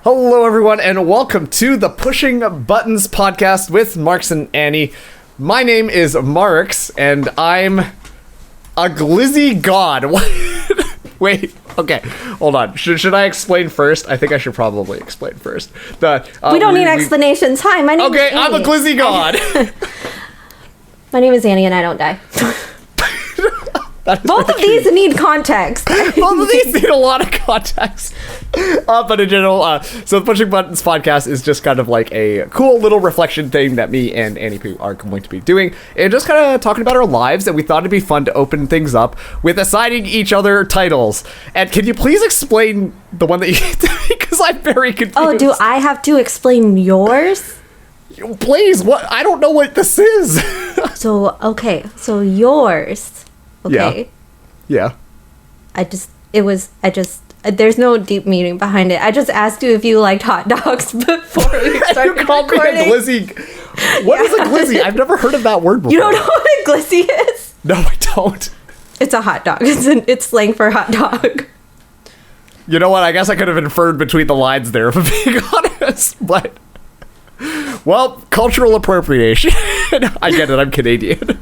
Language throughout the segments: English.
Hello, everyone, and welcome to the Pushing Buttons podcast with Marks and Annie. My name is Marks, and I'm a glizzy god. Wait, okay, hold on. Should I explain first? I think I should probably explain first. We don't need explanations. Hi, my name is Annie. I'm a glizzy god. My name is Annie, and I don't die. Both of these need context. Both of these need a lot of context. But in general, so the Pushing Buttons podcast is just kind of like a cool little reflection thing that me and Anniepoo are going to be doing. And just kind of talking about our lives, and we thought it'd be fun to open things up with assigning each other titles. And can you please explain the one that you gave to me? Because I'm very confused. Oh, do I have to explain yours? Please, what? I don't know what this is. So yours. Okay. Yeah. There's no deep meaning behind it. I just asked you if you liked hot dogs before we started You called recording. me a glizzy. What is a glizzy? I've never heard of that word before. You don't know what a glizzy is? No, I don't. It's a hot dog. It's slang for hot dog. You know what? I guess I could have inferred between the lines there, if I'm being honest. But, well, cultural appropriation. I get it. I'm Canadian.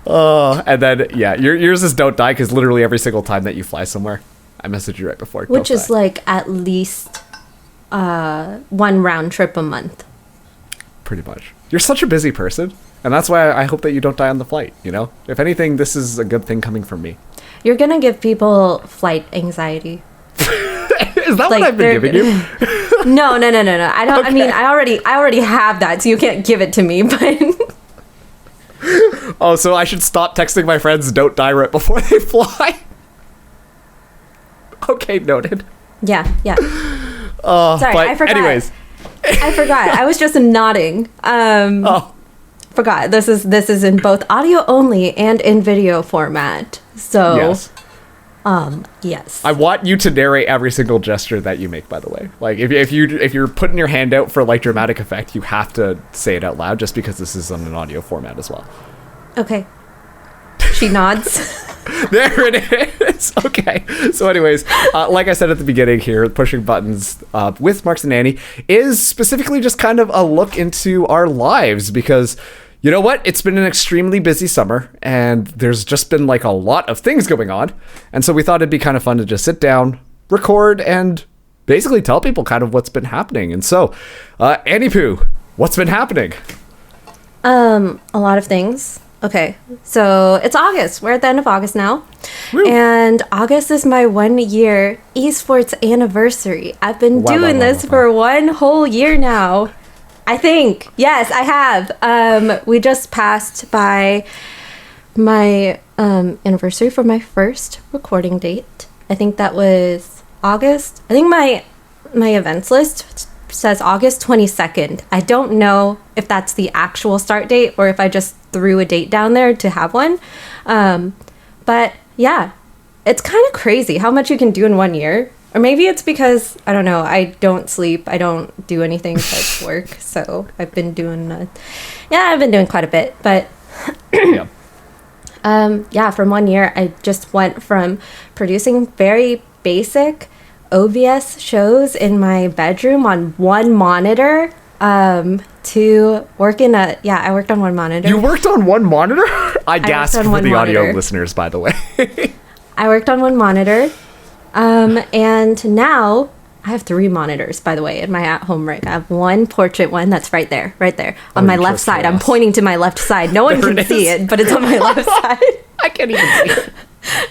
And then, yeah, yours is don't die, because literally every single time that you fly somewhere, I message you right before. Which is like at least one round trip a month. Pretty much. You're such a busy person, and that's why I hope that you don't die on the flight, you know? If anything, this is a good thing coming from me. You're gonna give people flight anxiety. Is that what I've been giving you? No. I don't. Okay. I mean, I already have that, so you can't give it to me, but... Oh, so I should stop texting my friends don't die right before they fly? Okay, noted. Yeah. Sorry, but I forgot. Anyways. I forgot. I was just nodding. Forgot. This is in both audio only and in video format. So yes. I want you to narrate every single gesture that you make, by the way. Like if you're putting your hand out for like dramatic effect, you have to say it out loud, just because this is on an audio format as well. Okay. She nods. There it is. Okay. So anyways, like I said at the beginning here, Pushing Buttons with Marks and Annie is specifically just kind of a look into our lives, because you know what? It's been an extremely busy summer, and there's just been like a lot of things going on. And so we thought it'd be kind of fun to just sit down, record, and basically tell people kind of what's been happening. And so, Anniepoo, what's been happening? A lot of things. Okay, so it's August. We're at the end of August now. Woo. And August is my 1 year esports anniversary. I've been doing this for 1 whole year now. I think. Yes, I have. We just passed by my anniversary for my first recording date. I think that was August. I think my events list says August 22nd. I don't know if that's the actual start date or if I just threw a date down there to have one. But yeah, it's kind of crazy how much you can do in 1 year. Or maybe it's because, I don't know, I don't sleep. I don't do anything besides work. So I've been doing, I've been doing quite a bit. But yeah. From 1 year, I just went from producing very basic OBS shows in my bedroom on one monitor to working I worked on one monitor. You worked on one monitor? I gasped for the audio listeners, by the way. I worked on one monitor. And now I have 3 monitors, by the way, in my at-home rig. I have one portrait one that's right there, on my left side. I'm pointing to my left side. No one can see it, but it's on my left side. I can't even see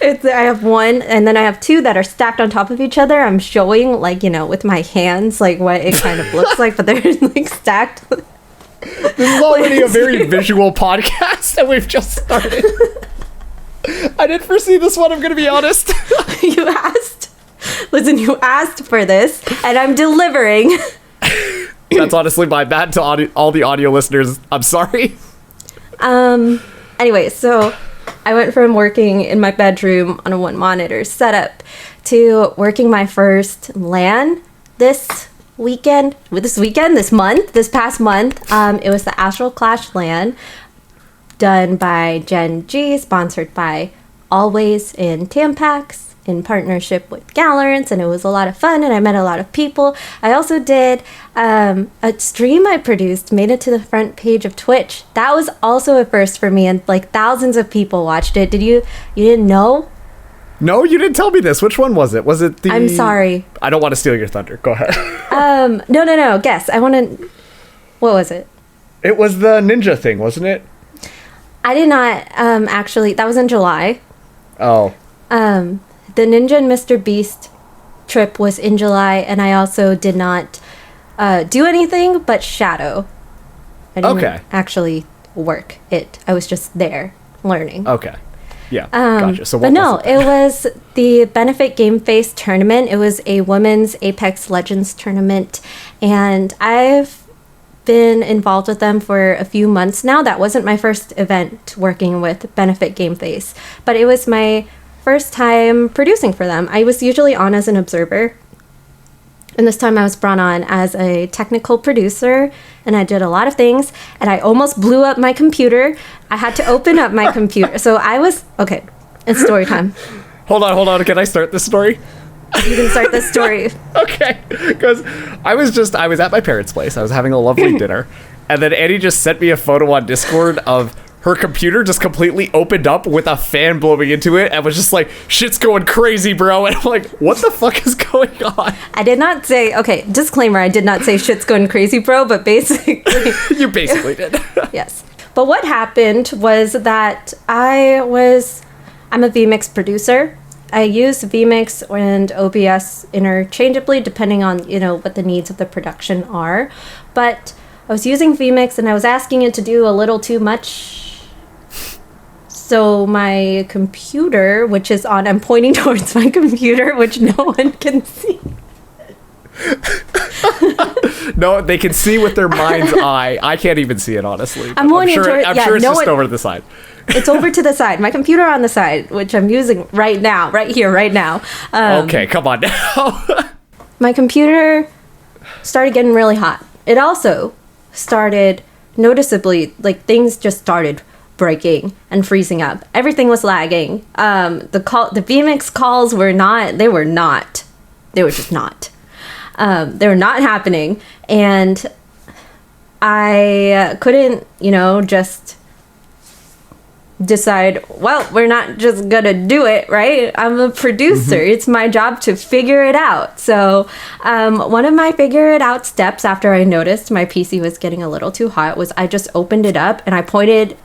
it. I have one, and then I have 2 that are stacked on top of each other. I'm showing, like, with my hands, like, what it kind of looks like, but they're, like, stacked. This is already a very visual podcast, and we've just started. I didn't foresee this one, I'm going to be honest. You asked for this, and I'm delivering. That's honestly my bad to all the audio listeners. I'm sorry. Anyway, so I went from working in my bedroom on a one monitor setup to working my first LAN this past month. It was the Astral Clash LAN done by Gen G, sponsored by Always in Tampax. in partnership with Gallerants, and it was a lot of fun, and I met a lot of people. I also did a stream I produced, made it to the front page of Twitch. That was also a first for me, and like thousands of people watched it. You didn't know? No, you didn't tell me this. Which one was it? Was it the... I'm sorry. I don't want to steal your thunder. Go ahead. No. Guess. I want to... What was it? It was the ninja thing, wasn't it? I did not actually... That was in July. Oh. The Ninja and Mr. Beast trip was in July, and I also did not do anything but shadow. I didn't actually work it. I was just there learning. Okay. Yeah, gotcha. So but no, it was the Benefit Game Face tournament. It was a women's Apex Legends tournament, and I've been involved with them for a few months now. That wasn't my first event working with Benefit Game Face, but it was my first time producing for them. I was usually on as an observer, and this time I was brought on as a technical producer, and I did a lot of things, and I almost blew up my computer. I had to open up my computer. So I was... Okay, it's story time. Hold on. Can I start this story? You can start this story. Okay, because I was at my parents' place. I was having a lovely dinner, and then Annie just sent me a photo on Discord of her computer just completely opened up with a fan blowing into it and was just like, shit's going crazy, bro. And I'm like, what the fuck is going on? I did not say, okay, disclaimer, I did not say shit's going crazy, bro, but basically... You basically did. Yes. But what happened was that I'm a vMix producer. I use vMix and OBS interchangeably depending on, what the needs of the production are. But I was using vMix and I was asking it to do a little too much. So my computer, which is on, I'm pointing towards my computer, which no one can see. No, they can see with their mind's eye. I can't even see it, honestly. I'm sure it's just over to the side. It's over to the side. My computer on the side, which I'm using right now, right here, right now. Okay, come on now. My computer started getting really hot. It also started noticeably, like things just started breaking and freezing up. Everything was lagging. The vMix calls were just not. They were not happening, and I couldn't, just decide, well, we're not just gonna do it, right? I'm a producer. Mm-hmm. It's my job to figure it out. So one of my figure it out steps after I noticed my PC was getting a little too hot was I just opened it up and I pointed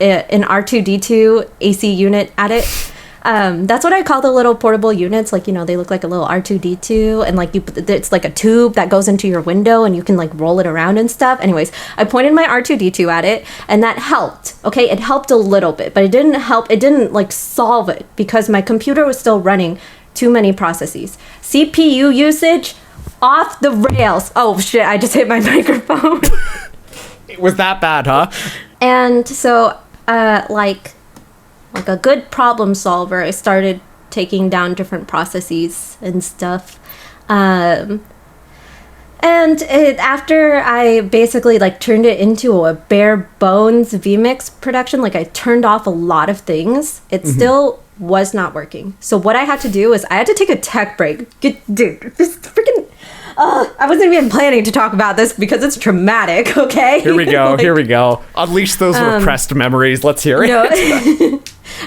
an R2-D2 AC unit at it. That's what I call the little portable units. Like, they look like a little R2-D2, and like it's like a tube that goes into your window and you can like roll it around and stuff. Anyways, I pointed my R2-D2 at it and that helped. Okay, it helped a little bit, but it didn't help. It didn't like solve it because my computer was still running too many processes. CPU usage off the rails. Oh shit, I just hit my microphone. It was that bad, huh? And so, like a good problem solver, I started taking down different processes and stuff. And after I basically like turned it into a bare bones vMix production, like I turned off a lot of things, it still was not working. So what I had to do is I had to take a tech break. Dude, this freaking... I wasn't even planning to talk about this because it's traumatic, okay? Here we go, here we go. Unleash those repressed memories. Let's hear it. No,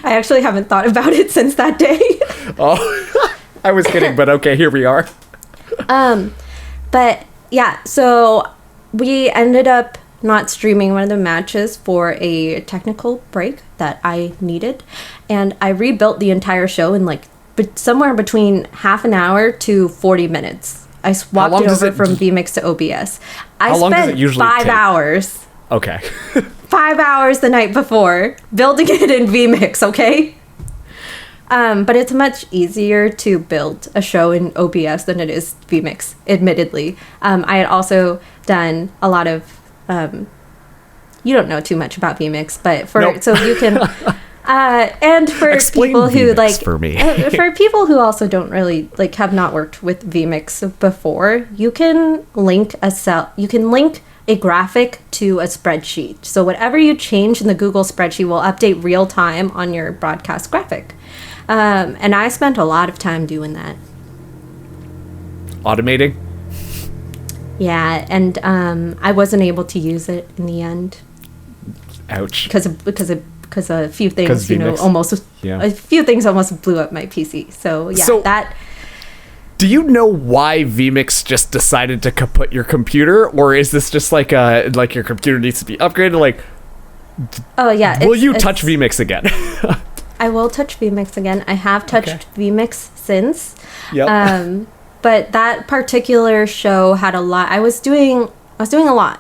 I actually haven't thought about it since that day. Oh, I was kidding, but okay, here we are. But yeah, so we ended up not streaming one of the matches for a technical break that I needed. And I rebuilt the entire show in like somewhere between half an hour to 40 minutes. I swapped it over from vMix to OBS. I spent 5 hours. Okay. 5 hours the night before building it in vMix, okay? But it's much easier to build a show in OBS than it is vMix, admittedly. I had also done a lot of... you don't know too much about vMix, but so you can... and for Explain people who vMix like for me. For people who also don't really like have not worked with vMix before, you can link a graphic to a spreadsheet. So whatever you change in the Google spreadsheet will update real time on your broadcast graphic. And I spent a lot of time doing that. Automating? Yeah, and I wasn't able to use it in the end. Ouch. Because a few things, Yeah. a few things almost blew up my PC. So yeah, that. Do you know why vMix just decided to kaput your computer, or is this just like your computer needs to be upgraded? Like, oh yeah, will you touch vMix again? I will touch vMix again. I have touched vMix since. Yep. But that particular show had a lot. I was doing a lot.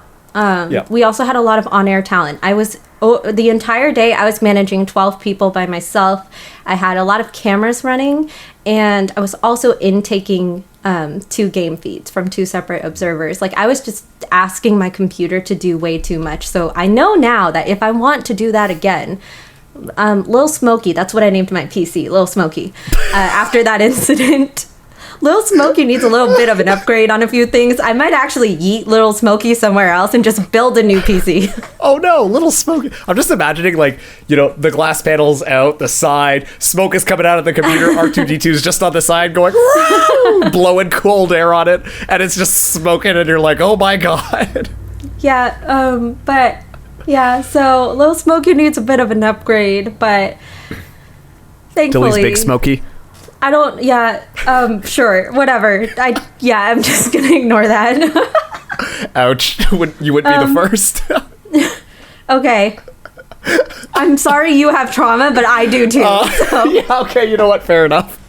We also had a lot of on-air talent. The entire day I was managing 12 people by myself. I had a lot of cameras running, and I was also intaking 2 game feeds from 2 separate observers. Like, I was just asking my computer to do way too much. So I know now that if I want to do that again, Lil Smokey, that's what I named my PC, Lil Smokey, after that incident. Lil Smokey needs a little bit of an upgrade on a few things. I might actually yeet Lil Smokey somewhere else and just build a new PC. Oh no, Little Smokey. I'm just imagining, like, the glass panels out the side, smoke is coming out of the computer, R2-D2 is just on the side going, blowing cold air on it, and it's just smoking, and you're like, oh my god. Yeah, but, yeah, so Lil Smokey needs a bit of an upgrade, but thankfully... Dilly's Big Smokey. I don't, sure, whatever. I'm just gonna ignore that. Ouch. You would be the first. Okay. I'm sorry you have trauma, but I do too. So. Yeah, okay, you know what? Fair enough.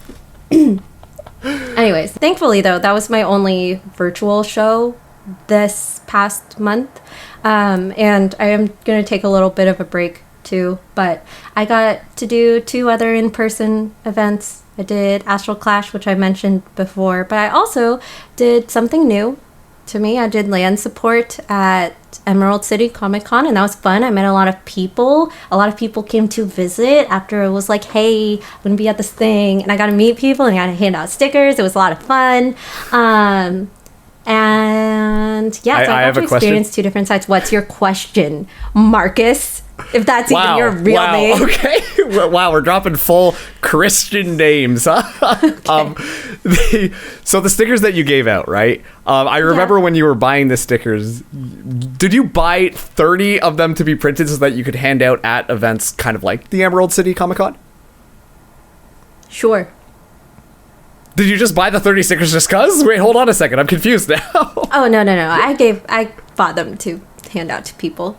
Anyways, thankfully, though, that was my only virtual show this past month. And I am gonna take a little bit of a break, too. But I got to do 2 other in-person events. I did Astral Clash, which I mentioned before, but I also did something new to me. I did land support at Emerald City Comiccon, and that was fun. I met a lot of people. A lot of people came to visit after it was like, hey, I'm going to be at this thing, and I got to meet people, and I got to hand out stickers. It was a lot of fun. And yeah, so I got to experience 2 different sides. What's your question, Marcus? If that's even your real name. Okay. Wow, we're dropping full Christian names, huh? Okay. So the stickers that you gave out, right? I remember when you were buying the stickers, did you buy 30 of them to be printed so that you could hand out at events kind of like the Emerald City Comiccon? Sure. Did you just buy the 30 stickers just cuz? Wait, hold on a second. I'm confused now. Oh, no. I bought them to hand out to people.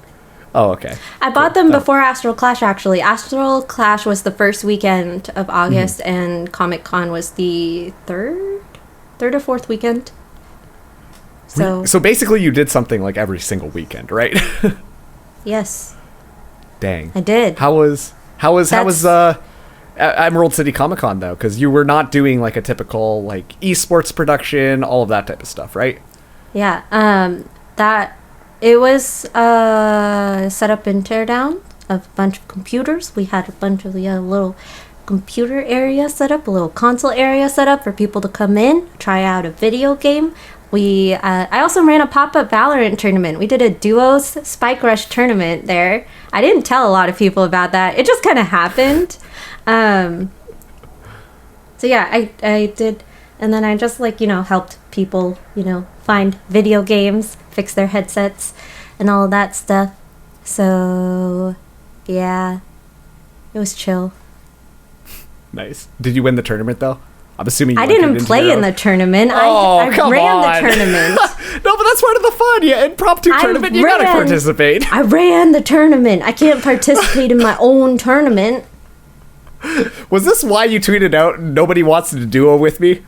Oh, okay. I bought them before Astral Clash, actually. Astral Clash was the first weekend of August, and Comic-Con was the third or 4th weekend. So basically you did something like every single weekend, right? Yes. Dang. I did. How was Emerald City Comic-Con, though? Because you were not doing like a typical like esports production, all of that type of stuff, right? Yeah. It was set up and tear down of a bunch of computers. We had a bunch of little computer area set up, a little console area set up for people to come in, try out a video game. I also ran a pop-up Valorant tournament. We did a duos Spike Rush tournament there. I didn't tell a lot of people about that. It just kind of happened. So yeah, I did, and then I just helped people, find video games, fix their headsets, and all that stuff. So, yeah, it was chill. Nice. Did you win the tournament, though? I'm assuming I didn't play in the tournament. I ran the tournament. No, but that's part of the fun. Yeah, impromptu tournament, you gotta participate. I ran the tournament. I can't participate in my own tournament. Was this why you tweeted out, nobody wants to duo with me?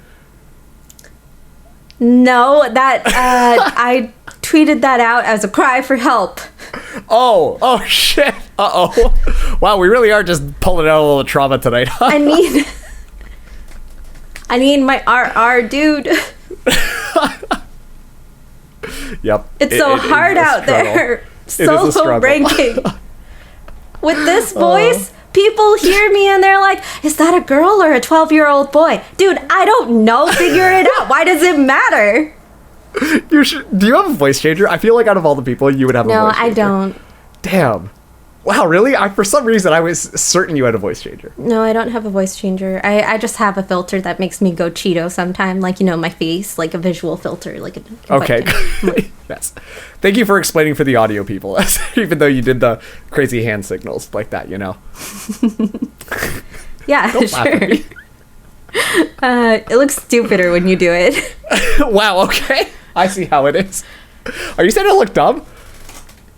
No, that I tweeted that out as a cry for help. Oh shit. Uh-oh. Wow, we really are just pulling out a little trauma tonight, huh? I need my RR, dude. Yep. It's so hard out there. Solo ranking. With this voice, people hear me and they're like, is that a girl or a 12-year-old boy? Dude, I don't know. Figure it out. Why does it matter? Do you have a voice changer? I feel like out of all the people, you would have a voice changer. No, I don't. Damn. Wow, really? For some reason, I was certain you had a voice changer. No, I don't have a voice changer. I just have a filter that makes me go Cheeto sometime, like, you know, my face, like a visual filter. Okay. Yes. Thank you for explaining for the audio people, even though you did the crazy hand signals like that, you know. Yeah, sure. It looks stupider when you do it. Wow, okay. I see how it is. Are you saying it looked dumb?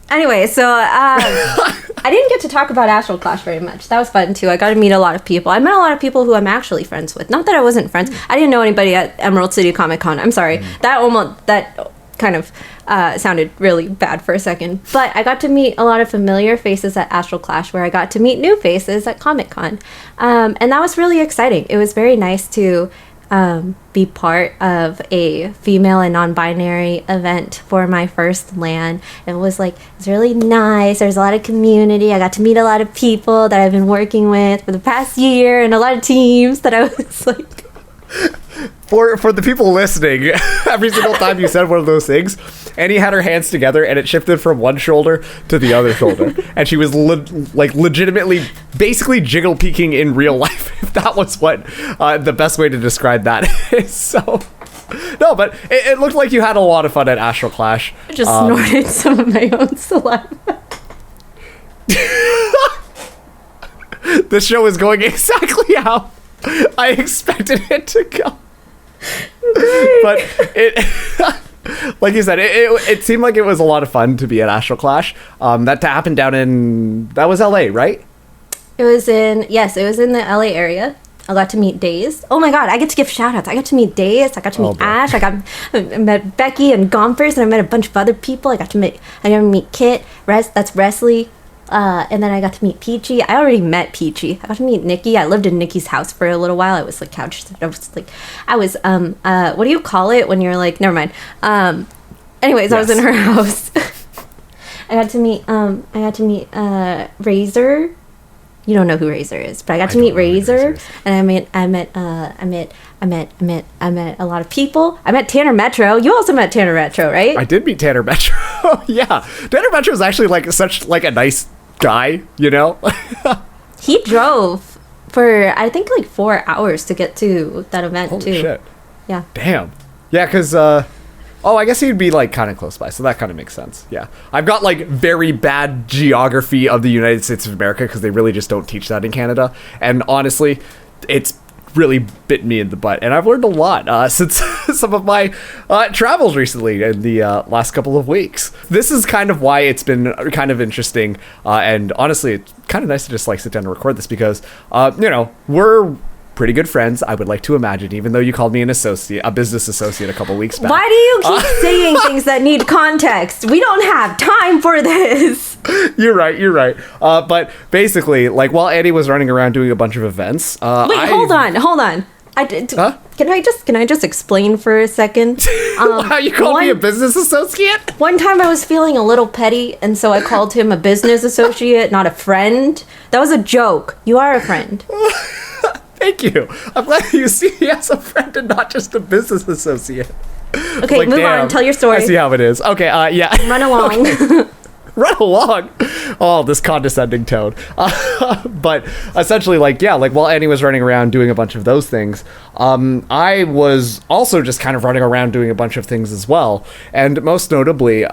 Anyway, so I didn't get to talk about Astral Clash very much. That was fun too. I got to meet a lot of people. I met a lot of people who I'm actually friends with. Not that I wasn't friends. I didn't know anybody at Emerald City Comiccon. I'm sorry. That kind of sounded really bad for a second. But I got to meet a lot of familiar faces at Astral Clash, where I got to meet new faces at Comic-Con. And that was really exciting. It was very nice to be part of a female and non-binary event for my first LAN. It was really nice. There's a lot of community. I got to meet a lot of people that I've been working with for the past year, and a lot of teams that I was like... For the people listening, every single time you said one of those things, Annie had her hands together and it shifted from one shoulder to the other shoulder. And she was legitimately, basically jiggle peeking in real life, if that was what the best way to describe that is. So, no, but it looked like you had a lot of fun at Astral Clash. I just snorted some of my own saliva. This show is going exactly how I expected it to go. But it, like you said, it seemed like it was a lot of fun to be at Astral Clash. That happened that was LA, right? It was in the LA area. I got to meet Daze. Oh my god, I get to give shout outs. I got to meet Daze, I got to meet Ash, I met Becky and Gompers, and I met a bunch of other people. I got to meet Kit, that's Wesley. And then I got to meet Peachy. I already met Peachy. I got to meet Nikki. I lived in Nikki's house for a little while. I was what do you call it when you're like, never mind. Anyways, yes. I was in her house. I got to meet Razor. You don't know who Razor is, but I got to meet Razor, and I met a lot of people. I met Tanner Metro. You also met Tanner Metro, right? I did meet Tanner Metro. Yeah, Tanner Metro is actually such a nice guy, you know. He drove for I think 4 hours to get to that event. Holy too. Shit. Yeah. Damn. Yeah, because I guess he'd be kind of close by, so that kind of makes sense. Yeah, I've got very bad geography of the United States of America because they really just don't teach that in Canada, and honestly, it's really bit me in the butt, and I've learned a lot since some of my travels recently in the last couple of weeks. This is kind of why it's been kind of interesting, and honestly, it's kind of nice to just sit down and record this because we're pretty good friends, I would like to imagine, even though you called me a business associate a couple weeks back. Why do you keep saying things that need context? We don't have time for this. You're right. But basically, while Annie was running around doing a bunch of events, wait, hold on. Huh? Can I just explain for a second? Wow, you called me a business associate? One time I was feeling a little petty, and so I called him a business associate, not a friend. That was a joke. You are a friend. Thank you. I'm glad you see me as a friend and not just a business associate. Okay, move on. Tell your story. I see how it is. Okay, yeah. Run along. Okay. Run along. Oh, this condescending tone. But essentially, while Annie was running around doing a bunch of those things, I was also just kind of running around doing a bunch of things as well. And most notably,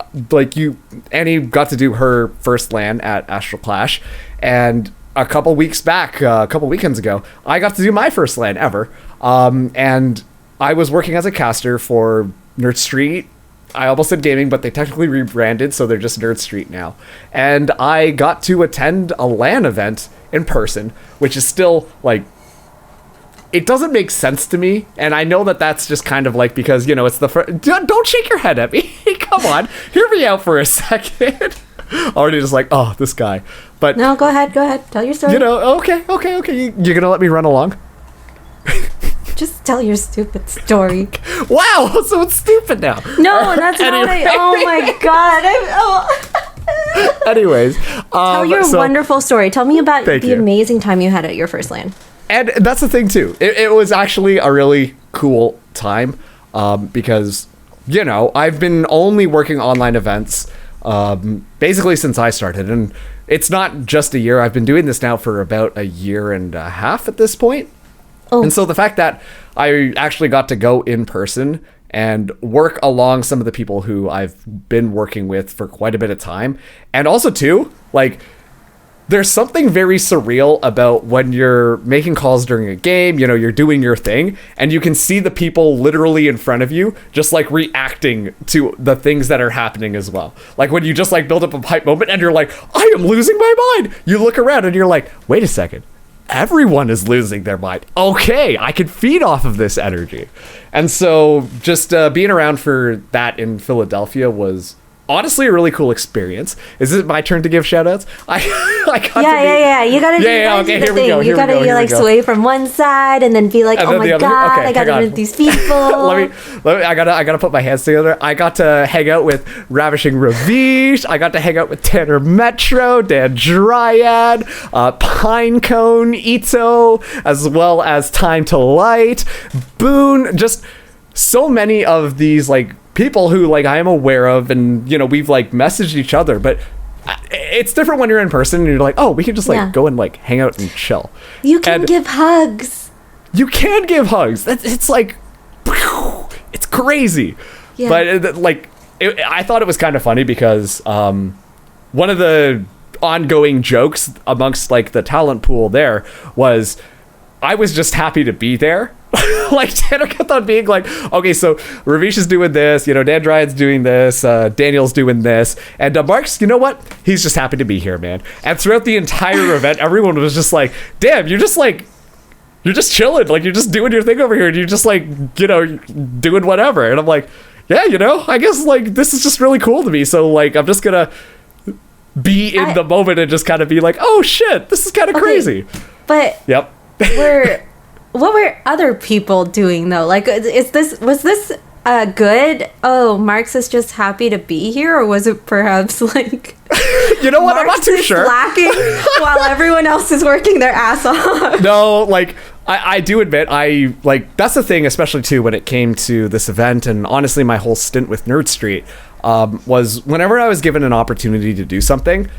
Annie got to do her first LAN at Astral Clash, and a couple weekends ago, I got to do my first LAN ever. And I was working as a caster for Nerd Street. I almost said gaming, but they technically rebranded, so they're just Nerd Street now. And I got to attend a LAN event in person, which is still, it doesn't make sense to me. And I know that that's just kind of because, it's the first... Don't shake your head at me. Come on. Hear me out for a second. Already just oh, this guy. But no, go ahead. Tell your story. Okay. You're gonna let me run along? Just tell your stupid story. Wow, so it's stupid now. No, that's anyway. Not oh my god. Anyways. Tell your wonderful story. Tell me about the amazing time you had at your first LAN. And that's the thing, too. It was actually a really cool time because, I've been only working online events basically since I started. And it's not just a year. I've been doing this now for about a year and a half at this point. Oh. And so the fact that I actually got to go in person and work along some of the people who I've been working with for quite a bit of time. And also too, like, there's something very surreal about when you're making calls during a game, you know, you're doing your thing, and you can see the people literally in front of you just like reacting to the things that are happening as well. Like when you just like build up a hype moment and you're like, I am losing my mind. You look around and you're like, wait a second. Everyone is losing their mind. Okay, I can feed off of this energy. And so just being around for that in Philadelphia was honestly a really cool experience. Is it my turn to give shout outs? I got yeah. You gotta do okay, here we go. You gotta like sway from one side and then be like, oh my god, okay, I gotta meet these people. let me I gotta put my hands together. I got to hang out with Ravishing Ravish. I got to hang out with Tanner Metro, Dan Dryad, Pinecone, Ito, as well as Time to Light, Boone, just so many of these like people who like I am aware of, and you know, we've like messaged each other, but it's different when you're in person and you're like, oh, we can just like go and like hang out and chill. You can give hugs. You can give hugs. It's like, it's crazy. Yeah. But like, I thought it was kind of funny because one of the ongoing jokes amongst like the talent pool there was I was just happy to be there. Like Tanner kept on being like, okay, so Ravish is doing this, you know, Dan Dryad's doing this, Daniel's doing this, and Mark's, you know what? He's just happy to be here, man. And throughout the entire event, everyone was just like, damn, you're just chilling, like you're just doing your thing over here, and you're just like, you know, doing whatever. And I'm like, yeah, you know, I guess like this is just really cool to me. So like, I'm just gonna be in the moment and just kind of be like, oh shit, this is kind of crazy. But yep. What were other people doing though? Like, was this good? Oh, Marx is just happy to be here, or was it perhaps like, you know what? I'm not too sure. Slacking while everyone else is working their ass off. No, like I do admit, I like that's the thing, especially too when it came to this event, and honestly, my whole stint with Nerd Street was whenever I was given an opportunity to do something,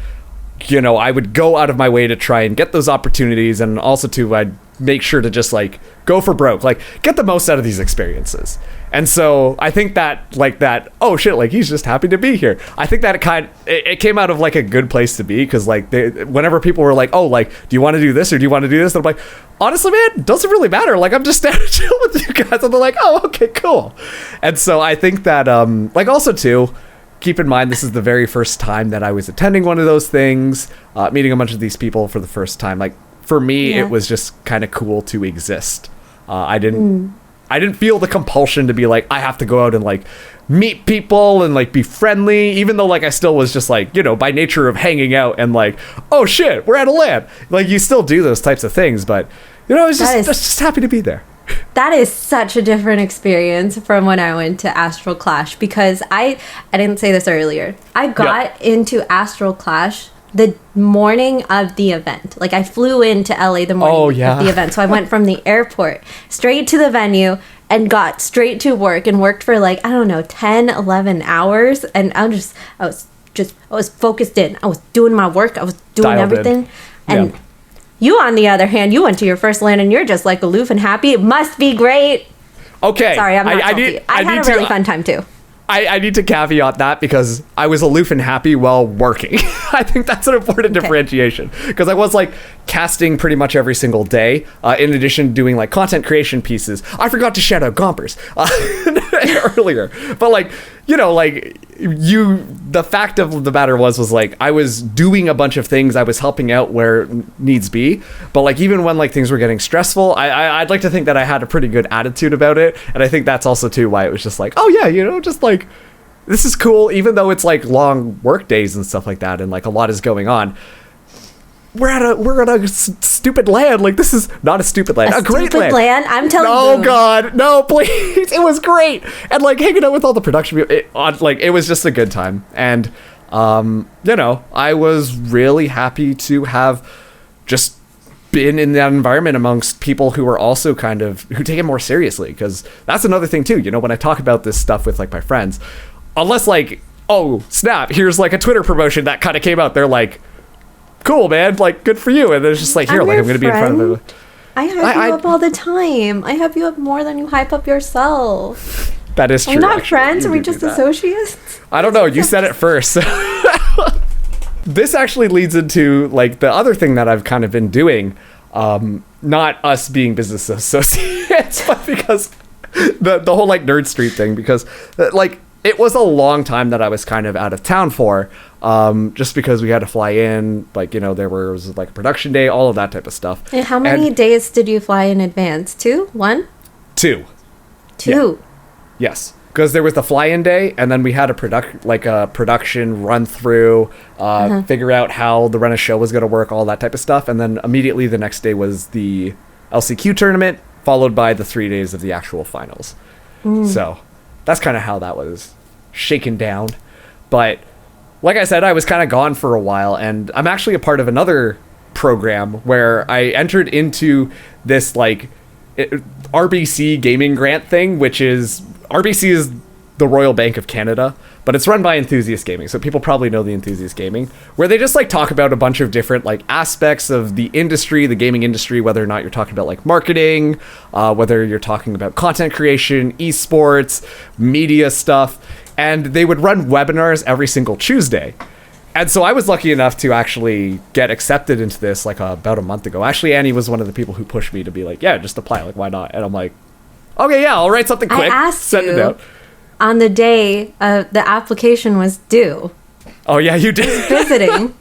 you know, I would go out of my way to try and get those opportunities, and also too, I'd make sure to just like go for broke, like get the most out of these experiences. And so I think that like that, oh shit, like he's just happy to be here. I think that it came out of like a good place to be, because like whenever people were like, oh, like, do you want to do this or do you want to do this? And I'm like, honestly, man, it doesn't really matter. Like I'm just down to chill with you guys. And they're like, oh, okay, cool. And so I think that like also too, keep in mind, this is the very first time that I was attending one of those things, meeting a bunch of these people for the first time. Like for me, it was just kind of cool to exist. I didn't feel the compulsion to be like, I have to go out and like meet people and like be friendly, even though like I still was just like, you know, by nature of hanging out and like, oh shit, we're at a LAN. Like you still do those types of things, but you know, I was just happy to be there. That is such a different experience from when I went to Astral Clash, because I didn't say this earlier. I got into Astral Clash the morning of the event. Like I flew into LA the morning of the event. So I went from the airport straight to the venue and got straight to work and worked for like, I don't know, 10, 11 hours. And I was focused in. I was doing my work. I was doing everything. And you, on the other hand, you went to your first LAN and you're just like aloof and happy. It must be great. Okay. Sorry, I'm not salty. I had a really fun time too. I need to caveat that because I was aloof and happy while working. I think that's an important differentiation, because I was like casting pretty much every single day, in addition to doing like content creation pieces. I forgot to shout out Gompers earlier, but like, you know, like the fact of the matter was like I was doing a bunch of things. I was helping out where needs be, but like even when like things were getting stressful, I'd like to think that I had a pretty good attitude about it, and I think that's also too why it was just like, oh yeah, you know, just like this is cool, even though it's like long work days and stuff like that, and like a lot is going on. We're at a stupid land. Like this is not a stupid land. A great land. I'm telling you. Oh God, no, please! It was great, and like hanging out with all the production people. It was just a good time, and you know, I was really happy to have just been in that environment amongst people who are also who take it more seriously, because that's another thing too. You know, when I talk about this stuff with like my friends, unless like oh, snap, here's like a Twitter promotion that kind of came out. They're like, cool, man, like, good for you. And it's just like, here, like, I'm going to be in front of it. I hype you up all the time. I hype you up more than you hype up yourself. That is true. We're not friends. Are we just associates? I don't know. You said it first. This actually leads into like the other thing that I've kind of been doing. Not us being business associates, but because the whole like Nerd Street thing, because like it was a long time that I was kind of out of town for, just because we had to fly in, like, you know, there was like a production day, all of that type of stuff. And how many days did you fly in advance? 2? 1? 2. 2. Yeah. Yes. Because there was the fly-in day, and then we had a production run through, figure out how the run of show was going to work, all that type of stuff, and then immediately the next day was the LCQ tournament, followed by the 3 days of the actual finals. So that's kind of how that was shaken down. But like I said, I was kind of gone for a while, and I'm actually a part of another program where I entered into this like RBC gaming grant thing, which is RBC is the Royal Bank of Canada, but it's run by Enthusiast Gaming, so people probably know the Enthusiast Gaming, where they just like talk about a bunch of different like aspects of the industry, the gaming industry, whether or not you're talking about like marketing, whether you're talking about content creation, esports, media stuff, and they would run webinars every single Tuesday. And so I was lucky enough to actually get accepted into this like about a month ago. Actually, Annie was one of the people who pushed me to be like, yeah, just apply, like, why not? And I'm like, okay, yeah, I'll write something quick. I asked send it out. On the day the application was due. Oh, yeah, you did. Visiting.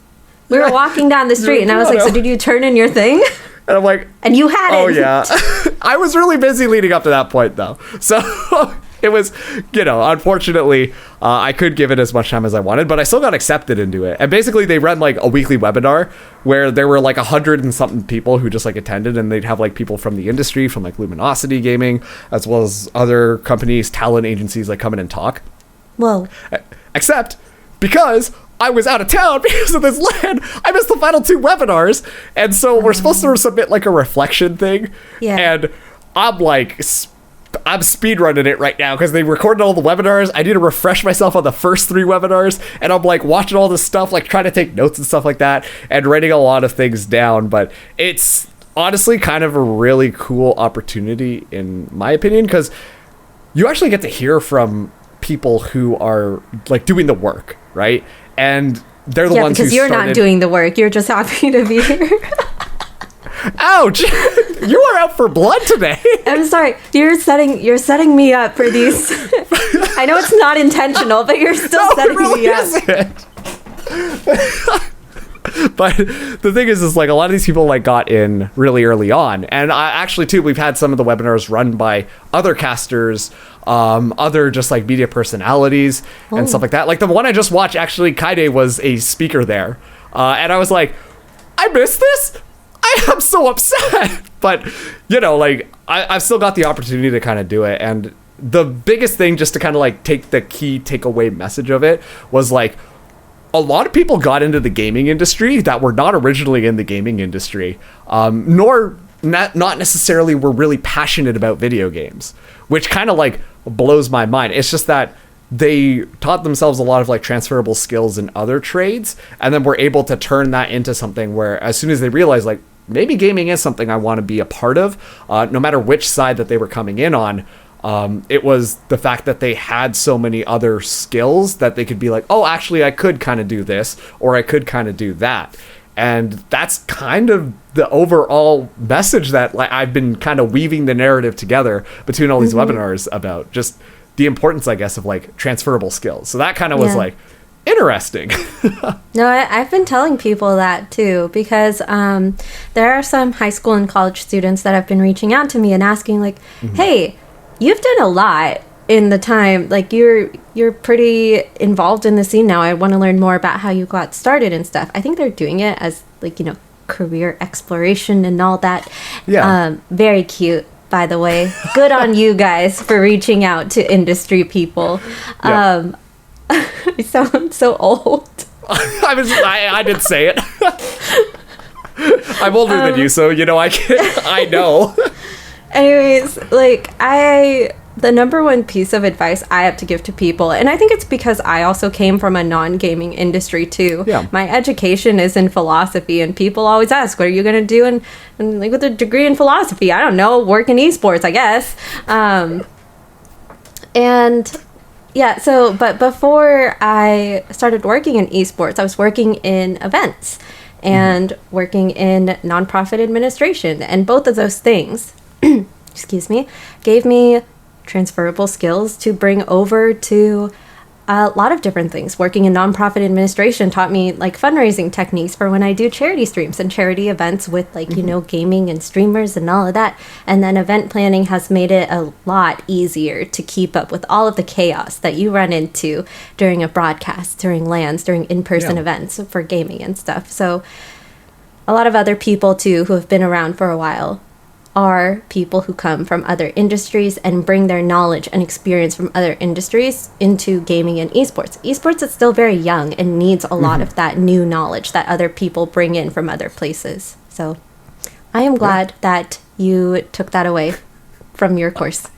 We were walking down the street, and I was like, so did you turn in your thing? And I'm like... And you had it. Oh, yeah. I was really busy leading up to that point, though. So it was, you know, unfortunately, I could give it as much time as I wanted, but I still got accepted into it. And basically, they run, like, a weekly webinar where there were, like, 100 and something people who just, like, attended, and they'd have, like, people from the industry, from, like, Luminosity Gaming, as well as other companies, talent agencies, like, come in and talk. Whoa. Except because I was out of town because of this land. I missed the final 2 webinars. And so we're supposed to submit like a reflection thing. Yeah. And I'm like, I'm speedrunning it right now because they recorded all the webinars. I need to refresh myself on the first 3 webinars. And I'm like watching all this stuff, like trying to take notes and stuff like that and writing a lot of things down. But it's honestly kind of a really cool opportunity in my opinion, because you actually get to hear from people who are like doing the work, right? And they're the ones who because you're started... not doing the work. You're just happy to be here. Ouch! You are out for blood today. I'm sorry. You're setting me up for these. I know it's not intentional, but you're still setting me up. Isn't. But the thing is like a lot of these people like got in really early on, and actually too, we've had some of the webinars run by other casters, other just like media personalities and stuff like that. Like the one I just watched, actually, Kaide was a speaker there, and I was like, I missed this. I am so upset. But you know, like I've still got the opportunity to kind of do it, and the biggest thing, just to kind of like take the key takeaway message of it, was like, a lot of people got into the gaming industry that were not originally in the gaming industry, nor not necessarily were really passionate about video games, which kind of like blows my mind. It's just that they taught themselves a lot of like transferable skills in other trades, and then were able to turn that into something where as soon as they realized like maybe gaming is something I want to be a part of, no matter which side that they were coming in on. It was the fact that they had so many other skills that they could be like, oh, actually, I could kind of do this, or I could kind of do that. And that's kind of the overall message that like I've been kind of weaving the narrative together between all these webinars about just the importance, I guess, of like transferable skills. So that kind of was like interesting. No, I've been telling people that too, because there are some high school and college students that have been reaching out to me and asking like, hey, you've done a lot in the time, like you're pretty involved in the scene now. I want to learn more about how you got started and stuff. I think they're doing it as like, you know, career exploration and all that. Yeah. Very cute, by the way. Good on you guys for reaching out to industry people. Yeah. I sound so old. I did say it. I'm older than you, so you know I know. Anyways, like I the number one piece of advice I have to give to people, and I think it's because I also came from a non-gaming industry too. Yeah. My education is in philosophy, and people always ask, what are you going to do and like with a degree in philosophy? I don't know, work in esports, I guess. And yeah, so, but before I started working in esports, I was working in events and working in nonprofit administration. And both of those things, excuse me, gave me transferable skills to bring over to a lot of different things. Working in nonprofit administration taught me like fundraising techniques for when I do charity streams and charity events with like, you know, gaming and streamers and all of that. And then event planning has made it a lot easier to keep up with all of the chaos that you run into during a broadcast, during LANs, during in-person events for gaming and stuff. So a lot of other people too who have been around for a while are people who come from other industries and bring their knowledge and experience from other industries into gaming and esports. Esports is still very young and needs a lot of that new knowledge that other people bring in from other places. So I am glad that you took that away from your course.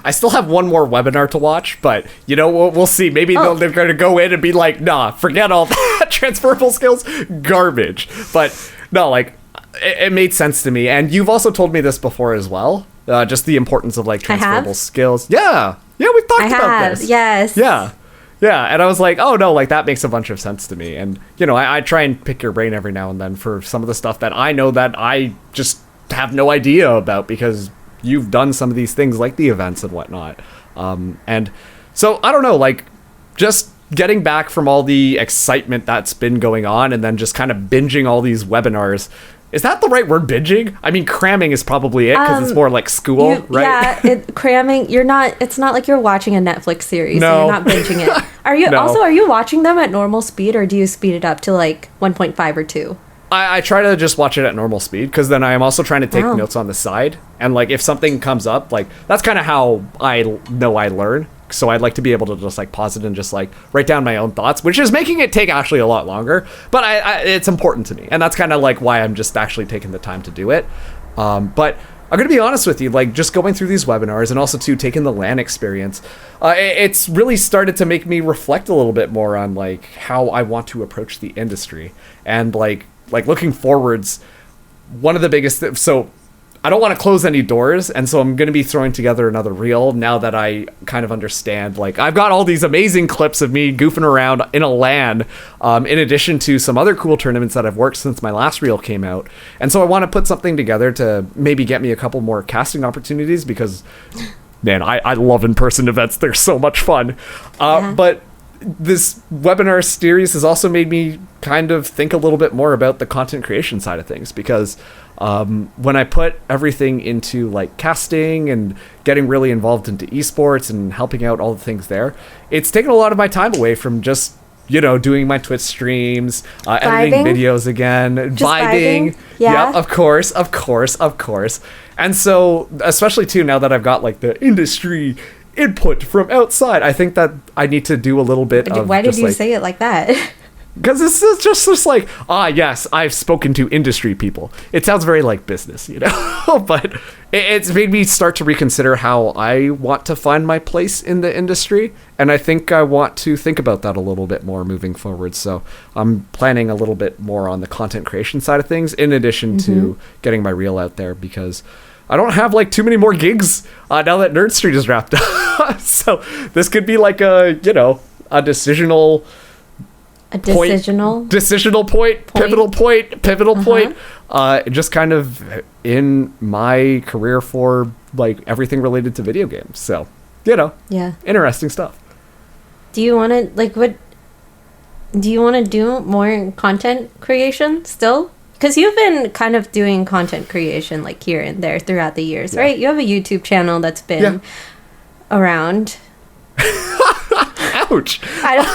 I still have one more webinar to watch, but you know, we'll see. Maybe they're going to go in and be like, nah, forget all that. Transferable skills, garbage. But no, like, it made sense to me. And you've also told me this before as well. Just the importance of like transferable skills. Yeah. Yeah, we've talked about this. Yes. Yeah. Yeah. And I was like, oh no, like that makes a bunch of sense to me. And you know, I try and pick your brain every now and then for some of the stuff that I know that I just have no idea about because you've done some of these things like the events and whatnot. And so I don't know, like just getting back from all the excitement that's been going on and then just kind of binging all these webinars. Is that the right word, binging? I mean, cramming is probably it because it's more like school, right? Yeah, cramming. It's not like you're watching a Netflix series. No. So you're not binging it. Are you are you watching them at normal speed or do you speed it up to like 1.5 or 2? I try to just watch it at normal speed because then I am also trying to take notes on the side. And like if something comes up, like that's kind of how I know I learn. So I'd like to be able to just like pause it and just like write down my own thoughts, which is making it take actually a lot longer. But it's important to me. And that's kind of like why I'm just actually taking the time to do it. But I'm going to be honest with you, like just going through these webinars and also too taking the LAN experience, it's really started to make me reflect a little bit more on like how I want to approach the industry and like looking forwards. One of the biggest so I don't want to close any doors, and so I'm going to be throwing together another reel now that I kind of understand. Like, I've got all these amazing clips of me goofing around in a LAN, in addition to some other cool tournaments that I've worked since my last reel came out. And so I want to put something together to maybe get me a couple more casting opportunities because, man, I love in-person events. They're so much fun. But this webinar series has also made me kind of think a little bit more about the content creation side of things because when I put everything into like casting and getting really involved into esports and helping out all the things there, it's taken a lot of my time away from just, you know, doing my Twitch streams, editing videos again, just vibing. Yeah. Yep, of course. And so, especially too, now that I've got like the industry input from outside, I think that I need to do a little bit of. Why did you say it like that? Because this is just like, yes, I've spoken to industry people. It sounds very like business, you know? But it's made me start to reconsider how I want to find my place in the industry. And I think I want to think about that a little bit more moving forward. So I'm planning a little bit more on the content creation side of things, in addition to getting my reel out there, because I don't have like too many more gigs now that Nerd Street is wrapped up. So this could be like a decisional point, pivotal point, just kind of in my career for like everything related to video games. So, you know, interesting stuff. Do you want to do you want to do more content creation still? Because you've been kind of doing content creation like here and there throughout the years, right? You have a YouTube channel that's been around. Ouch. That's.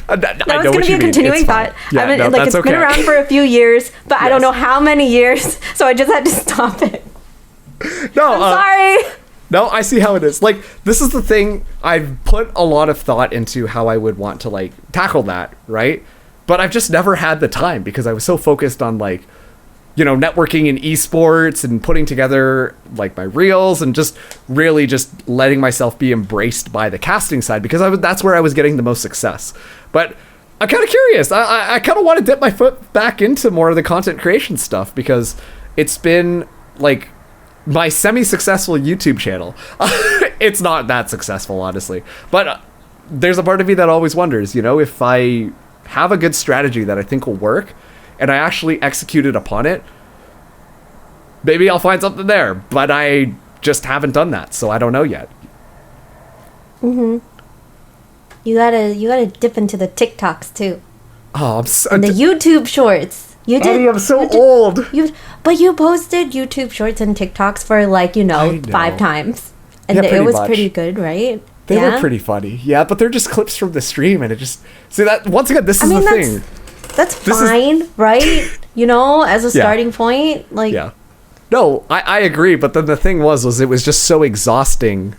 That was going to be a continuing thought. Yeah, it's been around for a few years, but I don't know how many years, so I just had to stop it. No, I'm sorry. No, I see how it is. Like, this is the thing. I've put a lot of thought into how I would want to like tackle that, right? But I've just never had the time because I was so focused on like networking in esports and putting together like my reels and just really just letting myself be embraced by the casting side, because that's where I was getting the most success. But I'm kind of curious. I kind of want to dip my foot back into more of the content creation stuff, because it's been like my semi-successful YouTube channel. It's not that successful, honestly, but there's a part of me that always wonders, if I have a good strategy that I think will work and I actually executed upon it, maybe I'll find something there. But I just haven't done that, so I don't know yet. You gotta dip into the TikToks too. Oh, I'm so... And the YouTube shorts. Eddie, I'm so old. But you posted YouTube shorts and TikToks for 5 times. And Yeah, it was much. Pretty good, right? They were pretty funny. Yeah, but they're just clips from the stream, and it just... See, that once again, this is the thing. That's fine, right? As a starting point. Yeah. No, I agree, but then the thing was it was just so exhausting,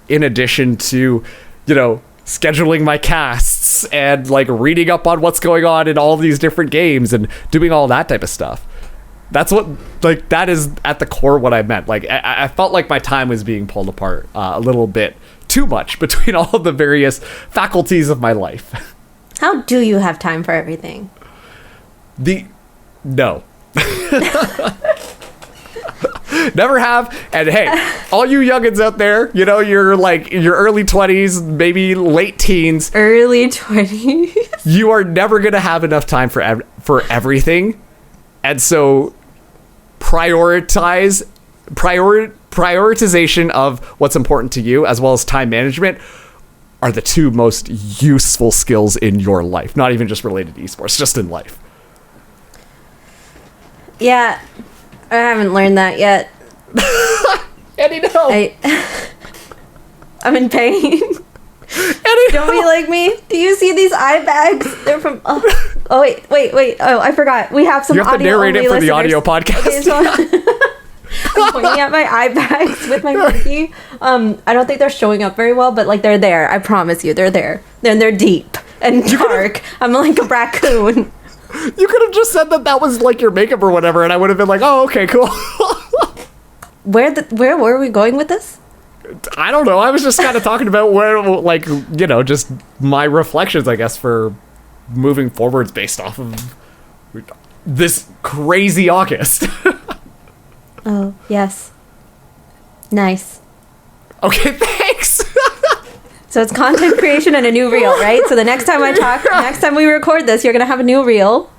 in addition to, scheduling my casts and, reading up on what's going on in all these different games and doing all that type of stuff. That's what, that is at the core what I meant. I felt like my time was being pulled apart a little bit too much between all of the various faculties of my life. How do you have time for everything? No. Never have. And hey, all you youngins out there, you're in your early 20s, maybe late teens. Early 20s. You are never going to have enough time for everything. And so prioritization of what's important to you, as well as time management, are the two most useful skills in your life. Not even just related to esports, just in life. Yeah, I haven't learned that yet. Eddie, no. I'm in pain. Eddie, Don't be like me. Do you see these eye bags? They're from... Oh, wait. Oh, I forgot. We have some audio. You have to narrate it for the audio podcast. Okay, so I'm pointing at my eye bags with my monkey. I don't think they're showing up very well, but they're there. I promise you, they're there. They're deep and dark. I'm like a raccoon. You could have just said that was your makeup or whatever, and I would have been like, oh, okay, cool. Where were we going with this? I don't know. I was just kind of talking about where, just my reflections, I guess, for moving forwards based off of this crazy August. Oh, yes. Nice. Okay, thanks. So it's content creation and a new reel, right? So the next time next time we record this, you're going to have a new reel.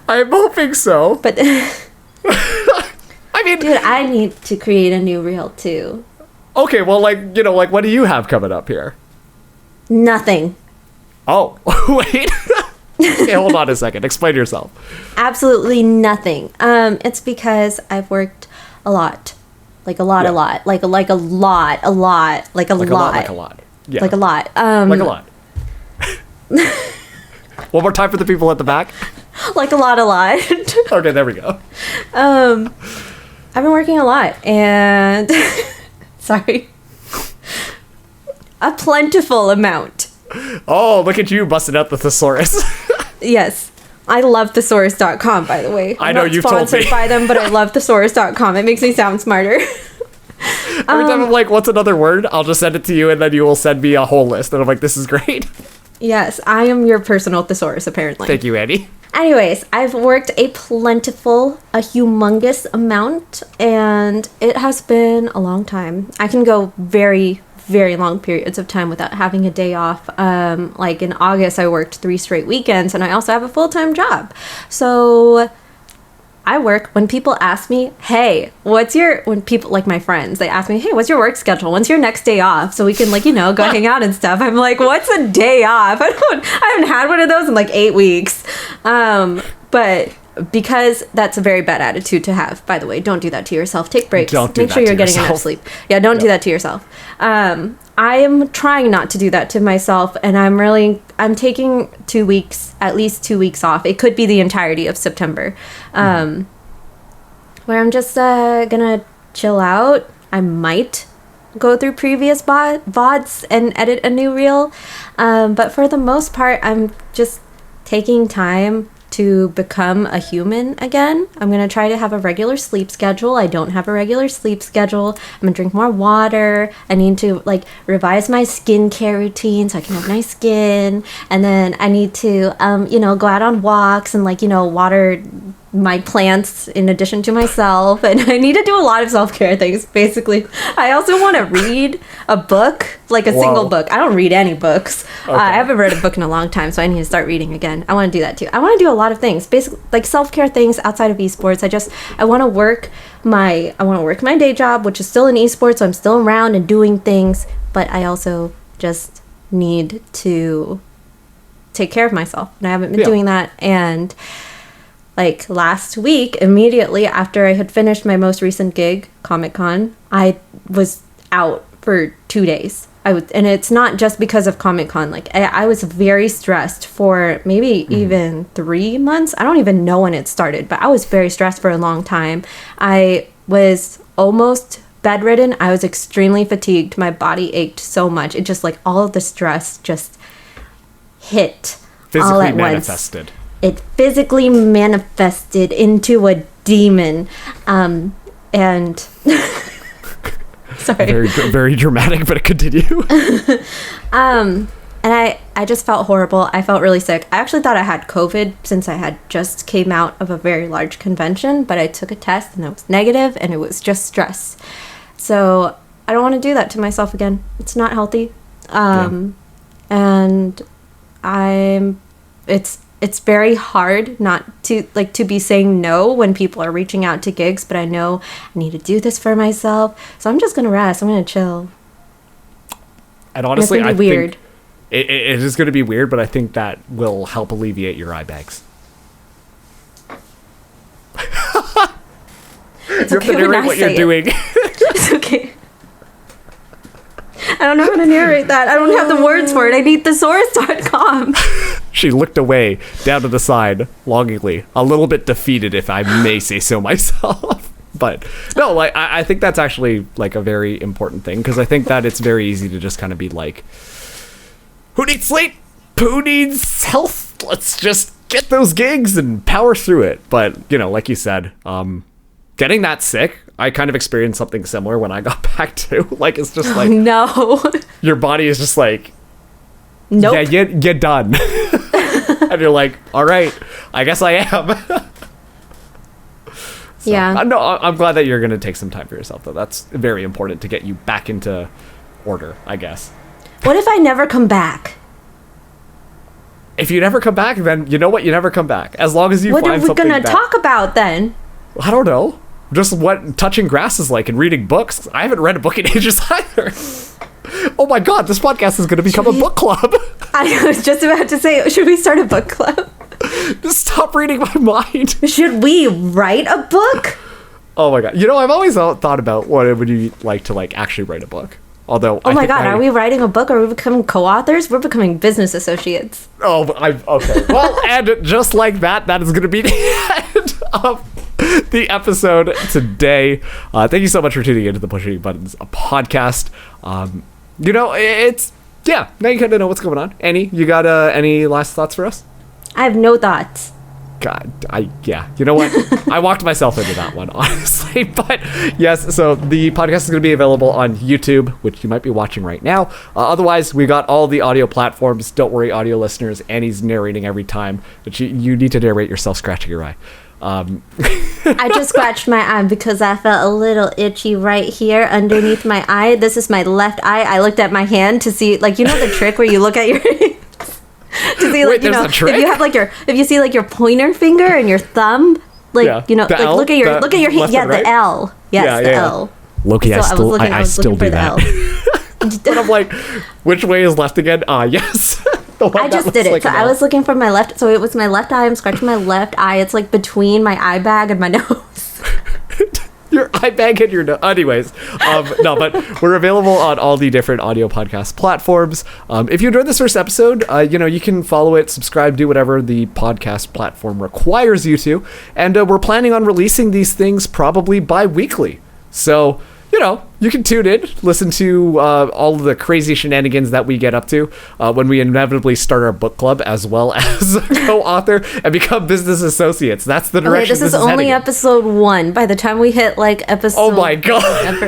I'm hoping so. But I mean, dude, I need to create a new reel too. Okay, well, what do you have coming up here? Nothing. Oh, wait. Okay, hold on a second. Explain yourself. Absolutely nothing. It's because I've worked a lot. Like a lot. Yeah. Like a lot. Yeah. Like a lot. Like a lot. One more time for the people at the back. Like a lot. Okay, there we go. I've been working a lot, and sorry, a plentiful amount. Oh, look at you busting out the thesaurus. Yes. I love thesaurus.com, by the way. I know, you've told me. Sponsored by them, but I love thesaurus.com. It makes me sound smarter. Every time I'm like, what's another word? I'll just send it to you, and then you will send me a whole list. And I'm like, this is great. Yes, I am your personal thesaurus, apparently. Thank you, Annie. Anyways, I've worked a humongous amount, and it has been a long time. I can go very, very long periods of time without having a day off. Like in August, I worked 3 straight weekends, and I also have a full-time job. So I work, when people ask me, hey, when people, like my friends, they ask me, hey, what's your work schedule? When's your next day off? So we can go hang out and stuff. I'm like, what's a day off? I haven't had one of those in 8 weeks. But because that's a very bad attitude to have, by the way, don't do that to yourself. Take breaks. Make sure you're getting enough sleep. Yeah, don't do that to yourself. I am trying not to do that to myself, and I'm taking 2 weeks, at least 2 weeks off. It could be the entirety of September, where I'm just gonna chill out. I might go through previous VODs and edit a new reel, but for the most part, I'm just taking time to become a human again. I'm going to try to have a regular sleep schedule. I don't have a regular sleep schedule. I'm going to drink more water. I need to like revise my skincare routine so I can have nice skin. And then I need to, go out on walks and water my plants in addition to myself. And I need to do a lot of self-care things, basically. I also want to read a book, like a single book. I don't read any books. Okay. I haven't read a book in a long time, so I need to start reading again. I want to do that too. I want to do a lot of things, basically like self-care things outside of esports. I want to work my day job, which is still in esports, so I'm still around and doing things, but I also just need to take care of myself, and I haven't been doing that. And like last week, immediately after I had finished my most recent gig, Comic-Con, I was out for 2 days. And it's not just because of Comic-Con. Like I was very stressed for maybe even 3 months. I don't even know when it started, but I was very stressed for a long time. I was almost bedridden. I was extremely fatigued. My body ached so much. It just like all of the stress just hit all at manifested. Once. It physically manifested into a demon. And sorry. Very, very dramatic, but continue. And I just felt horrible. I felt really sick. I actually thought I had COVID since I had just came out of a very large convention, but I took a test and it was negative and it was just stress. So I don't want to do that to myself again. It's not healthy. And it's very hard not to be saying no when people are reaching out to gigs, but I know I need to do this for myself. So I'm just going to rest. I'm going to chill. And honestly, I think it is going to be weird, but I think that will help alleviate your eye bags. It's you have to narrate what you're doing. It's okay. I don't know how to narrate that. I don't have the words for it. I need thesaurus.com. She looked away, down to the side, longingly, a little bit defeated, if I may say so myself. But no, like I think that's actually like a very important thing, because I think that it's very easy to just kind of be like, who needs sleep? Who needs health? Let's just get those gigs and power through it. But like you said, getting that sick, I kind of experienced something similar when I got back to. Like, it's just like, no, your body is just like, nope. Yeah, get done. And you're like, all right, I guess I am. So, yeah. No, I'm glad that you're going to take some time for yourself, though. That's very important to get you back into order, I guess. What if I never come back? If you never come back, then you know what? You never come back. As long as you find something. What are we going to talk about then? I don't know. Just what touching grass is like and reading books. I haven't read a book in ages either. Oh my god, this podcast is going to become a book club. I was just about to say, should we start a book club? Just stop reading my mind. Should we write a book? Oh my god. I've always thought about what it would be like to actually write a book. Although, oh my god, are we writing a book? Are we becoming co-authors? We're becoming business associates. Oh, okay. Well, and just like that is going to be the end of the episode today. Thank you so much for tuning into the Pushing Buttons podcast. It's now you kind of know what's going on. Annie, you got any last thoughts for us? I have no thoughts. God, you know what? I walked myself into that one, honestly. But yes, so the podcast is going to be available on YouTube, which you might be watching right now. Otherwise, we got all the audio platforms. Don't worry, audio listeners. Annie's narrating every time, but you need to narrate yourself scratching your eye. I just scratched my eye because I felt a little itchy right here underneath my eye. This is my left eye. I looked at my hand to see, the trick where you look at your to see, wait, if you see your pointer finger and your thumb, look at your hand. Yeah, the L. Yes, the L. Loki, I still do that. But I'm like, which way is left again? Yes. I just did it. So I was looking for my left. So it was my left eye. I'm scratching my left eye. It's between my eye bag and my nose. Your eye bag and your nose. Anyways, no, but we're available on all the different audio podcast platforms. If you enjoyed this first episode, you can follow it, subscribe, do whatever the podcast platform requires you to. And we're planning on releasing these things probably bi-weekly. So, you can tune in, listen to all of the crazy shenanigans that we get up to when we inevitably start our book club, as well as co-author and become business associates. That's the direction. This is only episode 1. By the time we hit episode, oh my god,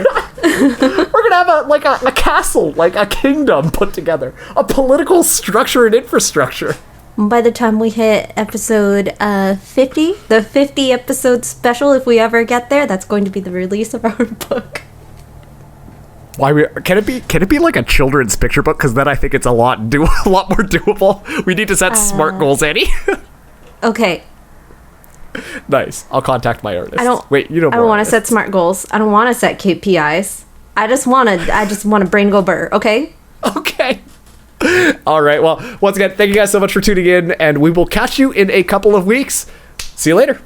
we're gonna have a castle, a kingdom put together, a political structure and infrastructure. By the time we hit episode 50, the 50 episode special, if we ever get there, that's going to be the release of our book. Can it be like a children's picture book? Because then I think it's a lot more doable. We need to set smart goals, Annie. Okay. Nice. I'll contact my artist. I don't want to set smart goals. I don't want to set KPIs. I just want to brain go burr. Okay. Okay. All right. Well, once again, thank you guys so much for tuning in, and we will catch you in a couple of weeks. See you later.